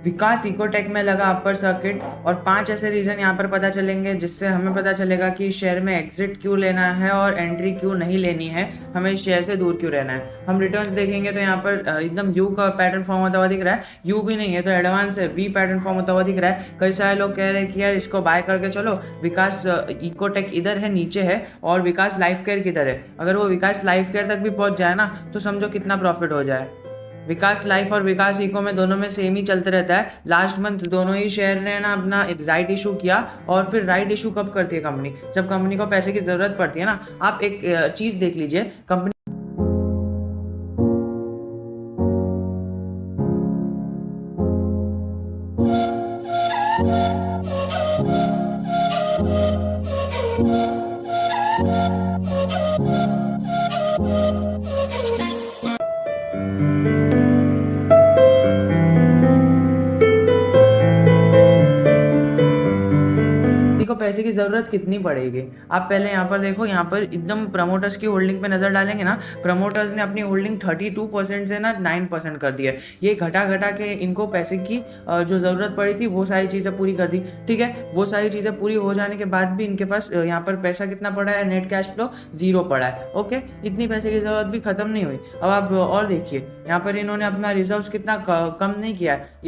विकास Ecotech में लगा upper circuit, और 5 ऐसे रीज़न यहाँ पर पता चलेंगे जिससे हमें पता चलेगा कि शेयर में एग्जिट क्यों लेना है और एंट्री क्यों नहीं लेनी है, हमें इस शेयर से दूर क्यों रहना है। हम रिटर्न्स देखेंगे तो यहाँ पर एकदम यू का पैटर्न फॉर्म होता हुआ दिख रहा है, यू भी नहीं है तो एडवांस है, वी पैटर्न फॉर्म होता हुआ दिख रहा है। कई सारे लोग कह रहे हैं कि यार इसको बाय करके चलो, विकास इकोटेक इधर है नीचे है और विकास लाइफ केयर किधर है। अगर वो विकास लाइफ केयर तक भी पहुंच जाए ना तो समझो कितना प्रॉफिट हो जाए। विकास लाइफ और विकास इको में दोनों में सेम ही चलते रहता है। लास्ट मंथ दोनों ही शेयर ने ना अपना राइट इशू किया, और फिर राइट इशू कब करती है कंपनी, जब कंपनी को पैसे की जरूरत पड़ती है ना। आप एक चीज देख लीजिए, कंपनी को पैसे की ज़रूरत कितनी पड़ेगी। आप पहले यहाँ पर देखो, यहाँ पर एकदम प्रमोटर्स की होल्डिंग पे नज़र डालेंगे ना, प्रमोटर्स ने अपनी होल्डिंग 32% से ना 9% कर दी है। ये घटा घटा के इनको पैसे की जो ज़रूरत पड़ी थी वो सारी चीज़ें पूरी कर दी। ठीक है, वो सारी चीज़ें पूरी हो जाने के बाद भी इनके पास यहाँ पर पैसा कितना पड़ा है, नेट कैश फ्लो 0 पड़ा है। ओके, इतनी पैसे की ज़रूरत भी ख़त्म नहीं हुई। अब आप और देखिए, यहाँ पर इन्होंने अपना रिजर्व्स कितना कम नहीं किया है।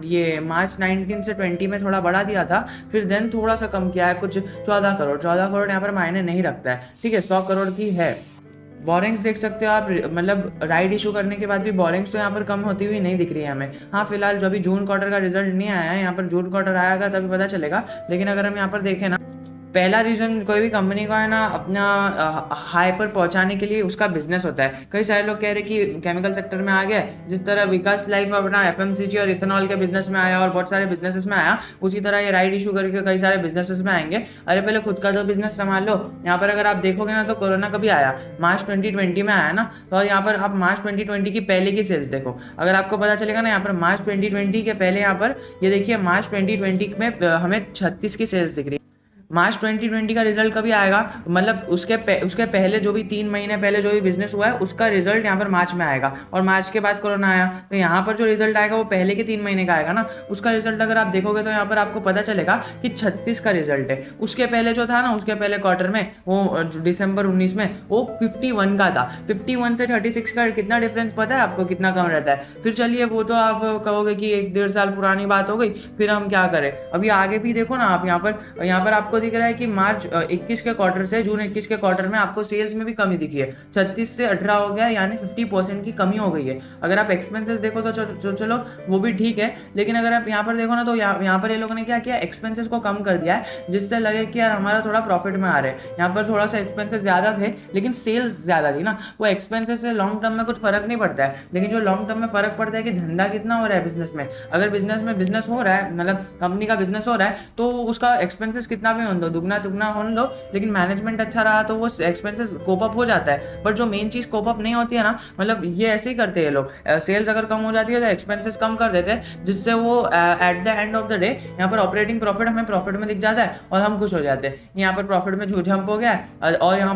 ये मार्च 19 से 20 में थोड़ा बढ़ा दिया था, फिर देन थोड़ा सा कम किया है, कुछ 14 करोड़ यहाँ पर मायने नहीं रखता है। ठीक है, 100 करोड़ की है। बोरिंग्स देख सकते हो आप, मतलब राइट इशू करने के बाद भी बोरिंग्स तो यहाँ पर कम होती हुई नहीं दिख रही है हमें। हाँ, फिलहाल जो अभी जून क्वार्टर का रिजल्ट नहीं आया है, यहाँ पर जून क्वार्टर आएगा तभी पता चलेगा। लेकिन अगर हम यहाँ पर देखें ना, पहला रीज़न कोई भी कंपनी का है ना अपना हाई पर पहुंचाने के लिए उसका बिजनेस होता है। कई सारे लोग कह रहे हैं कि केमिकल सेक्टर में आ गया, जिस तरह विकास लाइफ अपना एफएमसीजी और इथेनॉल के बिजनेस में आया और बहुत सारे बिजनेसेस में आया, उसी तरह ये राइट इशू करके कई सारे बिजनेसेस में आएंगे। अरे पहले खुद का तो बिजनेस संभाल लो। यहाँ पर अगर आप देखोगे ना तो कोरोना कभी आया, मार्च 2020 में आया ना, तो यहाँ पर आप मार्च 2020 की पहले की सेल्स देखो, अगर आपको पता चलेगा ना, यहाँ पर मार्च 2020 के पहले यहाँ पर ये देखिए मार्च 2020 में हमें 36 की सेल्स दिख रही है। मार्च 2020 का रिजल्ट कभी आएगा, मतलब उसके पहले जो भी 3 महीने पहले जो भी बिजनेस हुआ है उसका रिजल्ट यहाँ पर मार्च में आएगा, और मार्च के बाद कोरोना आया, तो यहाँ पर जो रिजल्ट आएगा वो पहले के 3 महीने का आएगा ना। उसका रिजल्ट अगर आप देखोगे तो यहाँ पर आपको पता चलेगा कि 36 का रिजल्ट है। उसके पहले जो था ना, उसके पहले क्वार्टर में वो दिसंबर 19 में वो 51 का था। 51 से 36 का कितना डिफरेंस पता है आपको, कितना कम रहता है। फिर चलिए वो तो आप कहोगे कि 1-1.5 साल पुरानी बात हो गई, फिर हम क्या करें। अभी आगे भी देखो ना आप, यहाँ पर आपको दिख रहा है कि मार्च 21 के क्वार्टर से जून 21 के क्वार्टर में आपको सेल्स में भी कमी दिखी है, 36 से 18 हो गया, यानी 50% की कमी हो गई है। अगर आप एक्सपेंसेस देखो तो चलो वो भी ठीक है, लेकिन अगर आप यहाँ पर देखो ना तो यहाँ पर ये लोगों ने क्या किया, एक्सपेंसेस को कम कर दिया है, जिससे लगे कि यार हमारा थोड़ा प्रॉफिट में आ रहे हैं। यहाँ पर थोड़ा सा एक्सपेंसेस ज्यादा थे लेकिन सेल्स ज्यादा थी ना, वो एक्सपेंसेस से लॉन्ग टर्म में कुछ फर्क नहीं पड़ता है, लेकिन जो लॉन्ग टर्म में फर्क पड़ता है कि धंधा कितना हो रहा है बिजनेस में। अगर बिजनेस हो रहा है, मतलब कंपनी का बिजनेस हो रहा है, तो उसका एक्सपेंसेस कितना भी हो दो, दुगना तुगना होने दो, लेकिन मैनेजमेंट अच्छा रहा तो वो एक्सपेंसेस कोप अप हो जाता है। बट जो मेन चीज कोप अप नहीं होती है ना, मतलब ये ऐसे ही करते हैं लोग, सेल्स अगर कम हो जाती है तो एक्सपेंसेस कम कर देते हैं, जिससे वो at the end of the day यहाँ पर ऑपरेटिंग प्रॉफिट हमें प्रॉफिट में दिख जाता है और हम खुश हो जाते हैं। यहाँ पर प्रॉफिट में जो जंप हो गया है, और यहाँ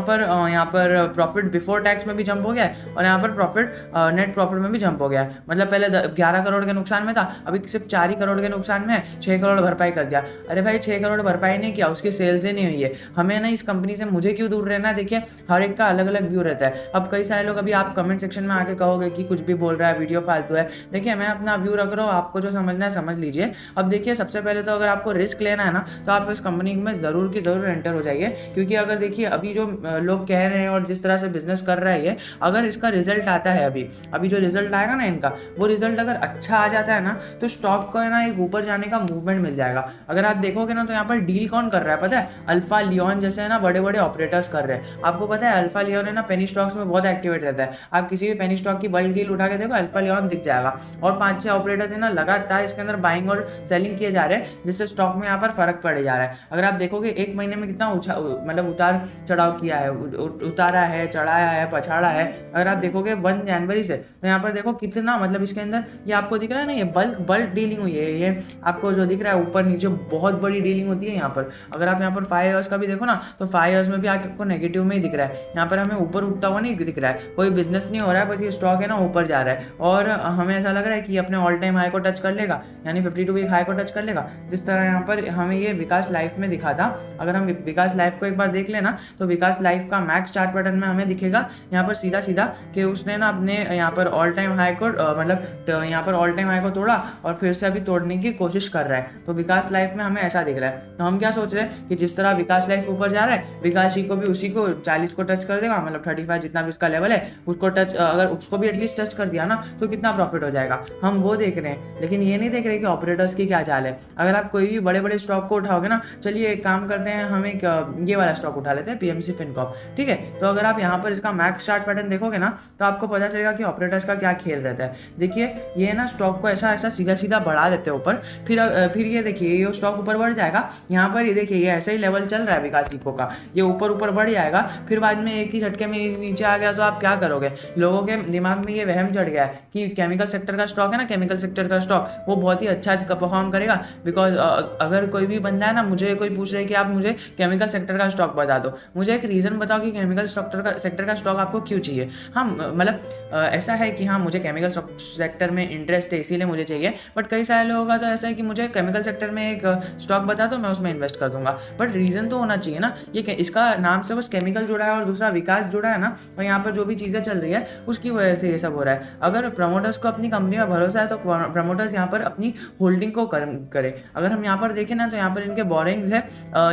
पर प्रॉफिट बिफोर टैक्स में भी जंप हो गया है, और यहाँ पर प्रॉफिट नेट प्रॉफिट में भी जंप हो गया है। मतलब पहले 11 करोड़ के नुकसान में था, अभी सिर्फ 4 ही करोड़ के नुकसान में है, 6 करोड़ भरपाई कर दिया। अरे भाई 6 करोड़ भरपाई नहीं किया, उसकी सेल्स ही नहीं हुई है। हमें ना इस कंपनी से मुझे क्यों दूर रहना है। देखिए हर एक का अलग अलग व्यू रहता है। अब कई सारे लोग, अभी आप कमेंट सेक्शन में आके कहोगे कि कुछ भी बोल रहा है, वीडियो फालतू है। देखिए मैं अपना व्यू रख रहा हूँ, आपको जो समझना है समझ लीजिए। अब देखिए सबसे पहले तो अगर आपको रिस्क लेना है ना, तो आप इस कंपनी में ज़रूर की ज़रूर एंटर हो जाइए, क्योंकि अगर देखिए अभी जो लोग कह रहे हैं और जिस तरह से बिजनेस कर रहा है ये, अगर इसका रिजल्ट आता है, अभी जो रिजल्ट आएगा ना इनका, वो रिजल्ट अगर अच्छा आ जाता है ना, तो स्टॉक को है ना एक ऊपर जाने का मूवमेंट मिल जाएगा। अगर आप देखोगे ना तो यहाँ पर डील कौन कर रहा है पता है, अल्फा लियोन जैसे है ना बड़े बड़े ऑपरेटर्स कर रहे हैं। आपको पता है अल्फा लियोन है ना पेनी स्टॉक्स में बहुत एक्टिवेट रहता है। आप किसी भी पेनी स्टॉक की बल्क डील उठा के देखो, अल्फा लियोन दिख जाएगा। और 5-6 ऑपरेटर्स है ना लगातार इसके अंदर बाइंग और सेलिंग किए जा रहे हैं, जिससे स्टॉक में यहाँ पर फर्क पड़े जा रहा है। अगर आप देखोगे एक महीने में कितना मतलब उतार चढ़ाव किया है, उतारा है, चढ़ाया है, पछाड़ा है। अगर आप देखोगे 1 जनवरी से, तो यहाँ पर देखो कितना, मतलब इसके अंदर ये आपको दिख रहा है ना, ये बल्क डीलिंग हुई है। ये आपको जो दिख रहा है ऊपर नीचे बहुत बड़ी डीलिंग होती है यहाँ पर। अगर अगर आप यहाँ पर 5 ईयर्स का भी देखो ना, तो 5 ईयर्स में भी आपको नेगेटिव में ही दिख रहा है। यहाँ पर हमें ऊपर उठता हुआ नहीं दिख रहा है, कोई बिजनेस नहीं हो रहा है, बस ये स्टॉक है ना ऊपर जा रहा है। और हमें ऐसा लग रहा है कि अपने ऑल टाइम हाई को टच कर लेगा, यानी 52 वीक हाई को टच कर लेगा, जिस तरह यहाँ पर हमें ये विकास लाइफ में दिखा था। अगर हम विकास लाइफ को एक बार देख लेना, तो विकास लाइफ का मैक्स चार्ट पैटर्न में हमें दिखेगा यहाँ पर सीधा सीधा कि उसने ना अपने यहाँ पर ऑल टाइम हाई को मतलब यहाँ पर ऑल टाइम हाई को तोड़ा और फिर से अभी तोड़ने की कोशिश कर रहा है। तो विकास लाइफ में हमें ऐसा दिख रहा है। तो हम क्या सोच रहे हैं कि जिस तरह विकास लाइफ ऊपर जा रहा है, विकास ही को भी उसी को 40 को टच कर देगा, मतलब 35 जितना भी उसका लेवल है उसको टच, अगर उसको भी एटलीस्ट टच कर दिया ना तो कितना प्रॉफिट हो जाएगा, हम वो देख रहे हैं। लेकिन ये नहीं देख रहे कि ऑपरेटर्स की क्या चाल है। अगर आप कोई भी बड़े बड़े स्टॉक को उठाओगे ना, चलिए एक काम करते हैं, हम एक ये वाला स्टॉक उठा लेते हैं, पीएमसी फिनकॉर्प, ठीक है। तो अगर आप यहाँ पर इसका मैक्स चार्ट पैटर्न देखोगे ना, तो आपको पता चलेगा कि ऑपरेटर्स का क्या खेल रहता है। देखिए ये ना स्टॉक को ऐसा ऐसा सीधा सीधा बढ़ा देते हैं ऊपर, फिर ये देखिए ये स्टॉक ऊपर बढ़ जाएगा। यहाँ पर ये देखिए ये ऐसे ही लेवल चल रहा है विकास इको का, ये ऊपर ऊपर बढ़ जाएगा, फिर बाद में एक ही झटके में नीचे आ गया, तो आप क्या करोगे। लोगों के दिमाग में ये वहम चढ़ गया है कि केमिकल सेक्टर का स्टॉक है ना, केमिकल सेक्टर का स्टॉक वो बहुत ही अच्छा परफॉर्म करेगा। बिकॉज अगर कोई भी बंदा है ना, मुझे कोई पूछ रहे है कि आप मुझे केमिकल सेक्टर का स्टॉक बता दो, मुझे एक रीज़न बताओ कि केमिकल सेक्टर का स्टॉक आपको क्यों चाहिए। हाँ मतलब ऐसा है कि हाँ मुझे केमिकल सेक्टर में इंटरेस्ट है इसीलिए मुझे चाहिए, बट कई सारे लोगों का तो ऐसा है कि मुझे केमिकल सेक्टर में एक स्टॉक बता दो, मैं उसमें इन्वेस्ट कर दूंगा। बट रीज़न तो होना चाहिए ना। ये इसका नाम से बस केमिकल जुड़ा है और दूसरा विकास जुड़ा है ना, और यहाँ पर जो भी चीज़ें चल रही है उसकी वजह से ये सब हो रहा है। अगर प्रमोटर्स को अपनी कंपनी में भरोसा है तो प्रमोटर्स यहाँ पर अपनी होल्डिंग को करें। अगर हम यहाँ पर देखें ना, तो यहाँ पर इनके बोरिंग्स है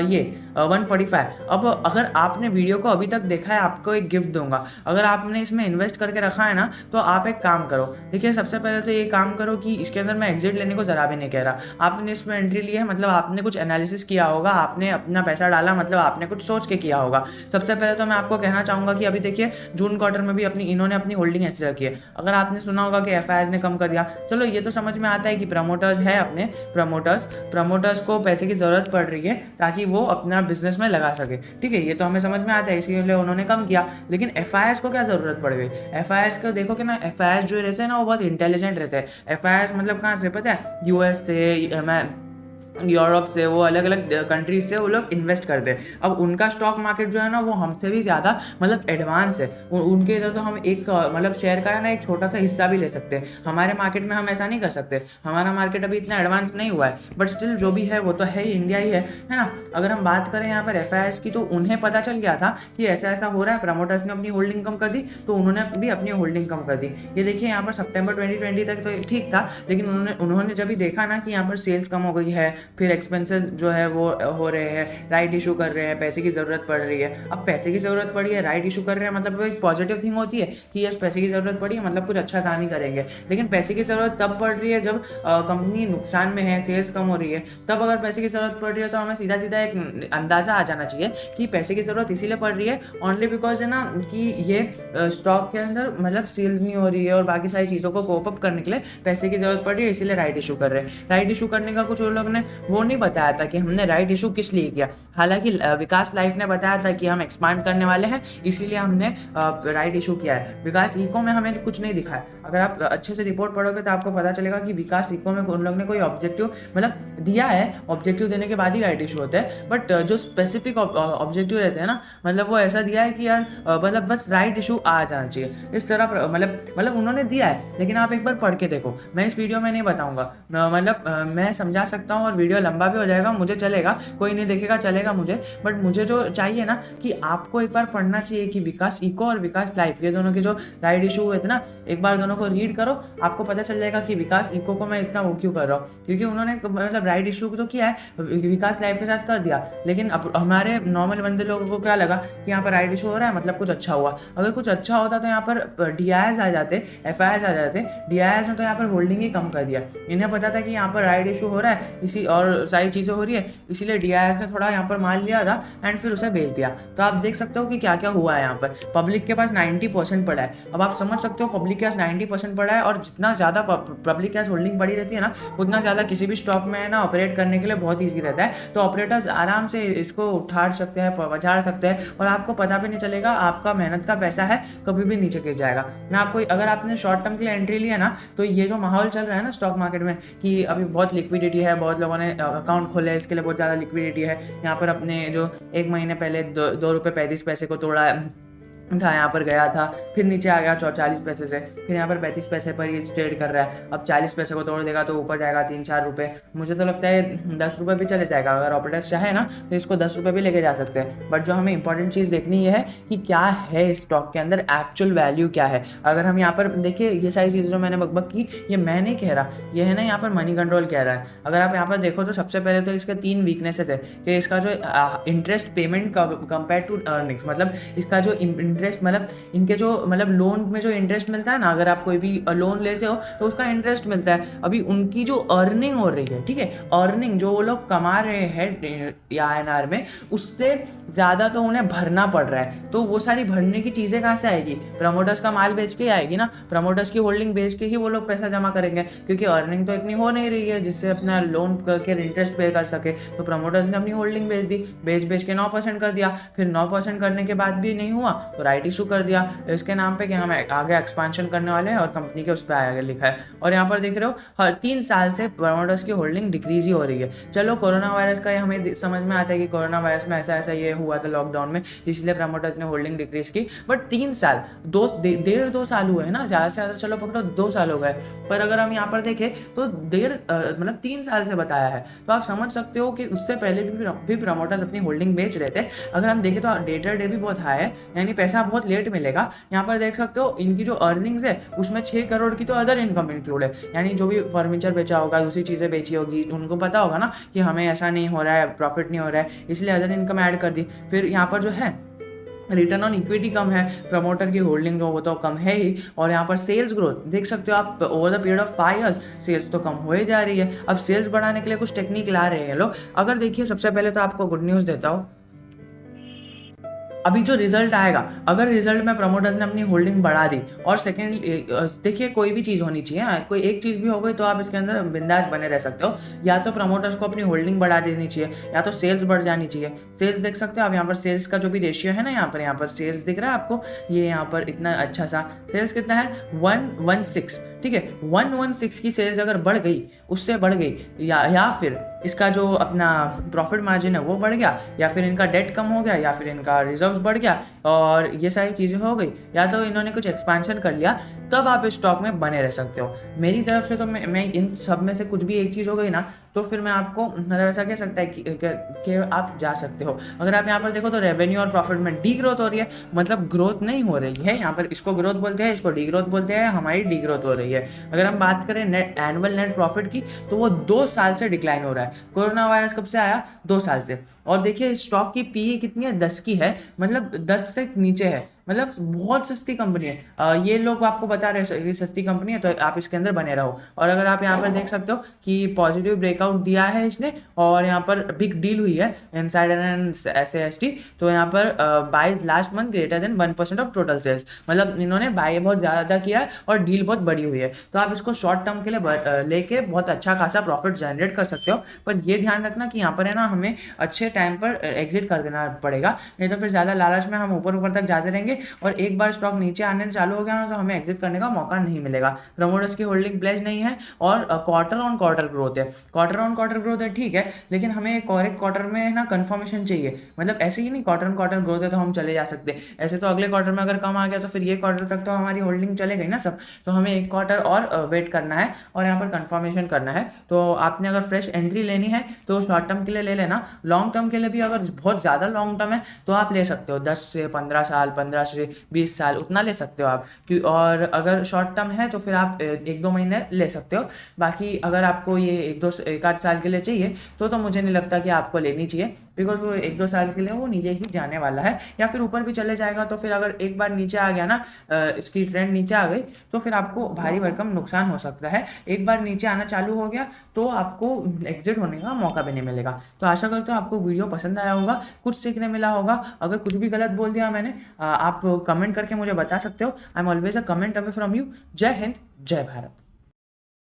ये 145। अब अगर आपने वीडियो को अभी तक देखा है, आपको एक गिफ्ट दूंगा। अगर आपने इसमें इन्वेस्ट करके रखा है ना, तो आप एक काम करो। देखिए सबसे पहले तो ये काम करो कि इसके अंदर मैं एग्जिट लेने को ज़रा भी नहीं कह रहा। आपने इसमें एंट्री ली है, मतलब आपने कुछ एनालिसिस किया होगा, आपने अपना पैसा डाला, मतलब आपने कुछ सोच के किया होगा। सबसे पहले तो मैं आपको कहना चाहूँगा कि अभी देखिए जून क्वार्टर में भी इन्होंने अपनी होल्डिंग ऐसी रखी है। अगर आपने सुना होगा कि एफआईआईज ने कम कर दिया, चलो ये तो समझ में आता है कि प्रमोटर्स है, अपने प्रमोटर्स को पैसे की ज़रूरत पड़ रही है ताकि वो अपना बिजनेस में लगा सके, ठीक है, ये तो हमें समझ में आता है, इसीलिए उन्होंने कम किया। लेकिन एफआईआईज को क्या ज़रूरत पड़ गई। एफआईआईज को देखो कि ना, एफआईआईज जो रहते हैं ना वो बहुत इंटेलिजेंट रहते हैं। एफआईआईज मतलब कहाँ से पता है, यूएस से, मैं यूरोप से, वो अलग अलग कंट्रीज से वो लोग इन्वेस्ट करते हैं। अब उनका स्टॉक मार्केट जो है ना वो हमसे भी ज़्यादा मतलब एडवांस है। उनके इधर तो हम एक मतलब शेयर का है ना एक छोटा सा हिस्सा भी ले सकते हैं। हमारे मार्केट में हम ऐसा नहीं कर सकते, हमारा मार्केट अभी इतना एडवांस नहीं हुआ है। बट स्टिल जो भी है वो तो है ही, इंडिया ही है ना। अगर हम बात करें यहाँ पर एफआईआईज की, तो उन्हें पता चल गया था कि ऐसा ऐसा हो रहा है, प्रमोटर्स ने अपनी होल्डिंग कम कर दी, तो उन्होंने भी अपनी होल्डिंग कम कर दी। ये देखिए यहाँ पर सितंबर 2020 तक तो ठीक था, लेकिन उन्होंने जब भी देखा ना कि यहाँ पर सेल्स कम हो गई है, फिर एक्सपेंसेस जो है वो हो रहे हैं, राइट इशू कर रहे हैं, पैसे की ज़रूरत पड़ रही है। अब पैसे की ज़रूरत पड़ी है, राइट इशू कर रहे हैं, मतलब वो एक पॉजिटिव थिंग होती है कि यस पैसे की ज़रूरत पड़ी है, मतलब कुछ अच्छा काम ही करेंगे। लेकिन पैसे की ज़रूरत तब पड़ रही है जब कंपनी नुकसान में है, सेल्स कम हो रही है। तब अगर पैसे की ज़रूरत पड़ रही है तो हमें सीधा सीधा एक अंदाज़ा आ जाना चाहिए कि पैसे की ज़रूरत इसीलिए पड़ रही है ओनली बिकॉज है ना कि ये स्टॉक के अंदर मतलब सेल्स नहीं हो रही है और बाकी सारी चीज़ों को कोप अप करने के लिए पैसे की ज़रूरत पड़ रही है, इसीलिए राइट इशू कर रहे हैं। राइट इशू करने का कुछ लोग ने वो नहीं बताया था कि हमने राइट इशू किस लिए किया। हालांकि विकास लाइफ ने बताया था कि हम एक्सपांड करने वाले हैं, इसीलिए हमने राइट इशू किया है। विकास इको में हमें कुछ नहीं दिखा है। अगर आप अच्छे से रिपोर्ट पढ़ोगे तो आपको पता चलेगा कि विकास इको में उन लोग ने कोई ऑब्जेक्टिव मतलब दिया है, ऑब्जेक्टिव देने के बाद ही राइट इशू होता है। बट जो स्पेसिफिक ऑब्जेक्टिव रहते हैं ना, मतलब वो ऐसा दिया है कि यार मतलब बस राइट इशू आ जाना चाहिए, इस तरह मतलब उन्होंने दिया है। लेकिन आप एक बार पढ़ के देखो, मैं इस वीडियो में नहीं बताऊंगा, मतलब मैं समझा सकता हूँ और वीडियो लंबा भी हो जाएगा, मुझे चलेगा, कोई नहीं देखेगा चलेगा मुझे। बट मुझे जो चाहिए ना कि आपको एक बार पढ़ना चाहिए कि विकास इको और विकास लाइफ ये दोनों के जो राइट इशू हुए थे ना, एक बार दोनों को रीड करो, आपको पता चल जाएगा कि विकास इको को मैं इतना वो क्यों कर रहा हूँ। क्योंकि उन्होंने मतलब राइट इशू तो किया है, विकास लाइफ के साथ कर दिया, लेकिन अब हमारे नॉर्मल बंदे लोगों को क्या लगा कि यहाँ पर राइट इशू हो रहा है मतलब कुछ अच्छा हुआ। अगर कुछ अच्छा होता तो यहाँ पर डीआईएस आ जाते, एफआईआईएस आ जाते। डीआईएस ने तो यहाँ पर होल्डिंग ही कम कर दिया। इन्हें पता था कि यहाँ पर राइट इशू हो रहा है इसी और सारी चीज़ें हो रही है, इसीलिए डीआईएस ने थोड़ा यहाँ पर माल लिया था एंड फिर उसे बेच दिया। तो आप देख सकते हो कि क्या क्या हुआ है। यहाँ पर पब्लिक के पास 90% पड़ा है। अब आप समझ सकते हो पब्लिक के पास 90% पड़ा है, और जितना ज़्यादा पब्लिक के पास होल्डिंग बड़ी रहती है ना, उतना ज़्यादा किसी भी स्टॉक में है ना ऑपरेट करने के लिए बहुत ईजी रहता है। तो ऑपरेटर्स आराम से इसको उठाड़ सकते हैं, पहुँचा सकते हैं, और आपको पता भी नहीं चलेगा, आपका मेहनत का पैसा है कभी भी नीचे गिर जाएगा। मैं आपको अगर आपने शॉर्ट टर्म के लिए एंट्री लिया ना, तो ये जो माहौल चल रहा है ना स्टॉक मार्केट में कि अभी बहुत लिक्विडिटी है, बहुत लोगों ने अकाउंट खोला है, इसके लिए बहुत ज़्यादा लिक्विडिटी है। यहाँ पर अपने जो 1 महीने पहले 2 रुपये 35 पैसे को तोड़ा था, यहाँ पर गया था, फिर नीचे आ गया 40 पैसे से, फिर यहाँ पर 35 पैसे पर ये ट्रेड कर रहा है। अब 40 पैसे को तोड़ देगा तो ऊपर जाएगा 3-4 रुपये। मुझे तो लगता है 10 रुपये भी चले जाएगा। अगर ऑपरेटर्स चाहे ना तो इसको 10 रुपये भी लेके जा सकते हैं। बट जो हमें इंपॉर्टेंट चीज़ देखनी ये है कि क्या है इस स्टॉक के अंदर, एक्चुअल वैल्यू क्या है। अगर हम यहाँ पर देखिए, ये सारी चीज़ें जो मैंने बकबक की, ये मैं नहीं कह रहा, ये है ना यहाँ पर मनी कंट्रोल कह रहा है। अगर आप यहाँ पर देखो तो सबसे पहले तो इसके 3 वीकनेसेस है कि इसका जो interest payment compare to earnings, मतलब इसका जो इंटरेस्ट, मतलब इनके जो लोन में जो इंटरेस्ट मिलता है ना, अगर आप कोई भी लोन लेते हो तो उसका इंटरेस्ट मिलता है। अभी उनकी जो अर्निंग हो रही है, ठीक है, अर्निंग जो वो लोग कमा रहे हैं INR में, उससे ज़्यादा तो उन्हें भरना पड़ रहा है। तो वो सारी भरने की चीज़ें कहाँ से आएगी? प्रमोटर्स का माल बेच के आएगी ना, प्रमोटर्स की होल्डिंग बेच के ही वो लोग पैसा जमा करेंगे, क्योंकि अर्निंग तो इतनी हो नहीं रही है जिससे अपना लोन के इंटरेस्ट पे कर सके। तो प्रमोटर्स ने अपनी होल्डिंग बेच दी, बेच के 9% कर दिया। फिर 9% करने के बाद भी नहीं हुआ तो राइट इशू कर दिया इसके नाम पे कि हम आगे एक्सपांशन करने वाले हैं, और कंपनी के उस पर आगे लिखा है। और यहाँ पर देख रहे हो हर 3 साल से प्रमोटर्स की होल्डिंग डिक्रीज ही हो रही है। चलो कोरोना वायरस का हमें समझ में आता है कि कोरोना वायरस में ऐसा ऐसा ये हुआ था लॉकडाउन में, इसलिए प्रमोटर्स ने होल्डिंग डिक्रीज की। बट 3 साल, 2 साल हुए हैं ना, ज़्यादा से ज़्यादा चलो पकड़ो 2 साल हो गए। पर अगर हम यहाँ पर देखें तो 3 साल से बताया है, तो आप समझ सकते हो कि उससे पहले भी प्रमोटर्स अपनी होल्डिंग बेच रहे थे। अगर हम देखें तो डेटर डे भी बहुत हाई है, यानी पैसा बहुत लेट मिलेगा। यहाँ पर देख सकते हो इनकी जो अर्निंग्स है उसमें 6 करोड़ की तो अदर इनकम इंक्लूड है, यानी जो भी फर्नीचर बेचा होगा, दूसरी चीज़ें बेची होगी, उनको पता होगा ना कि हमें ऐसा नहीं हो रहा है, प्रॉफिट नहीं हो रहा है, इसलिए अदर इनकम ऐड कर दी। फिर यहाँ पर जो है रिटर्न ऑन इक्विटी कम है, प्रमोटर की होल्डिंग जो वो तो कम है ही। और यहाँ पर सेल्स ग्रोथ देख सकते हो आप, over the period of 5 years sales तो कम हो ही जा रही है। अब सेल्स बढ़ाने के लिए कुछ टेक्निक ला रहे हैं लोग। अगर देखिए, सबसे पहले तो आपको गुड न्यूज़ देता हूँ, अभी जो रिजल्ट आएगा, अगर रिजल्ट में प्रमोटर्स ने अपनी होल्डिंग बढ़ा दी, और सेकंड देखिए कोई भी चीज़ होनी चाहिए, कोई एक चीज़ भी हो गई तो आप इसके अंदर बिंदास बने रह सकते हो। या तो प्रमोटर्स को अपनी होल्डिंग बढ़ा देनी चाहिए, या तो सेल्स बढ़ जानी चाहिए। सेल्स देख सकते हो आप यहाँ पर, सेल्स का जो भी रेशियो है ना, यहाँ पर सेल्स दिख रहा है आपको, ये यहाँ पर इतना अच्छा सा सेल्स कितना है, 116, ठीक है। 116 की सेल्स अगर बढ़ गई, उससे बढ़ गई, या फिर इसका जो अपना प्रॉफिट मार्जिन है वो बढ़ गया, या फिर इनका डेट कम हो गया, या फिर इनका रिजर्व्स बढ़ गया, और ये सारी चीज़ें हो गई, या तो इन्होंने कुछ एक्सपेंशन कर लिया, तब आप इस स्टॉक में बने रह सकते हो। मेरी तरफ से तो मैं इन सब में से कुछ भी एक चीज़ हो गई ना, तो फिर मैं आपको मतलब ऐसा कह सकता है कि आप जा सकते हो। अगर आप यहाँ पर देखो तो रेवेन्यू और प्रॉफिट में डी ग्रोथ हो रही है, मतलब ग्रोथ नहीं हो रही है। यहाँ पर इसको ग्रोथ बोलते हैं, इसको डी ग्रोथ बोलते हैं, हमारी डी ग्रोथ हो रही है। अगर हम बात करें एनुअल नेट प्रॉफिट की, तो वो 2 साल से डिक्लाइन हो रहा है। कोरोना वायरस कब से आया? 2 साल से। और देखिए स्टॉक की पीई कितनी है, 10 की है, मतलब 10 से नीचे है, मतलब बहुत सस्ती कंपनी है। ये लोग आपको बता रहे हैं सस्ती कंपनी है, तो आप इसके अंदर बने रहो। और अगर आप यहाँ पर देख सकते हो कि पॉजिटिव ब्रेकआउट दिया है इसने, और यहाँ पर बिग डील हुई है इनसाइडर एंड SAST, तो यहाँ पर buy last month greater than 1% of total sales, मतलब इन्होंने बाय बहुत ज़्यादा किया है और डील बहुत बड़ी हुई है। तो आप इसको शॉर्ट टर्म के लिए लेके बहुत अच्छा खासा प्रॉफिट जनरेट कर सकते हो। पर ये ध्यान रखना कि यहाँ पर है ना, हमें अच्छे टाइम पर एग्जिट कर देना पड़ेगा, नहीं तो फिर ज़्यादा लालच में हम ऊपर ऊपर तक जाते रहेंगे, और एक बार स्टॉक नीचे आने चालू हो गया ना, तो हमें एग्जिट करने का मौका नहीं मिलेगा। प्रमोटर्स की होल्डिंग प्लेज नहीं है, और क्वार्टर ऑन क्वार्टर ग्रोथ है, क्वार्टर ऑन क्वार्टर ग्रोथ है, ठीक है, लेकिन हमें एक और एक क्वार्टर में ना कंफर्मेशन चाहिए। मतलब ऐसे ही नहीं क्वार्टर ऑन क्वार्टर ग्रोथ है तो हम चले जा सकते, ऐसे तो अगले क्वार्टर में अगर कम आ गया तो फिर ये क्वार्टर तक तो हमारी होल्डिंग चले गई ना सब। तो हमें एक क्वार्टर और वेट करना है, और यहाँ पर कंफर्मेशन करना है। तो आपने अगर फ्रेश एंट्री लेनी है तो शॉर्ट टर्म के लिए ले लेना, लॉन्ग टर्म के लिए भी अगर बहुत ज़्यादा लॉन्ग टर्म है तो आप ले सकते हो 10 से 15 साल, 15 से 20 साल, उतना ले सकते हो आप। और अगर शॉर्ट टर्म है तो फिर आप 1-2 महीने ले सकते हो। बाकी अगर आपको ये 1-8 साल के लिए चाहिए तो मुझे नहीं लगता कि आपको लेनी चाहिए, बिकॉज वो 1-2 साल के लिए वो नीचे ही जाने वाला है, या फिर ऊपर भी चले जाएगा। तो फिर अगर एक बार नीचे आ गया ना, इसकी ट्रेंड नीचे आ गई, तो फिर आपको भारी भरकम नुकसान हो सकता है। एक बार नीचे आना चालू हो गया तो आपको एग्जिट होने का मौका भी नहीं मिलेगा। तो आशा करता हूँ आपको वीडियो पसंद आया होगा, कुछ सीखने मिला होगा। अगर कुछ भी गलत बोल दिया मैंने, आप कमेंट करके मुझे बता सकते हो। I am always a comment away from you. जय हिंद, जय भारत।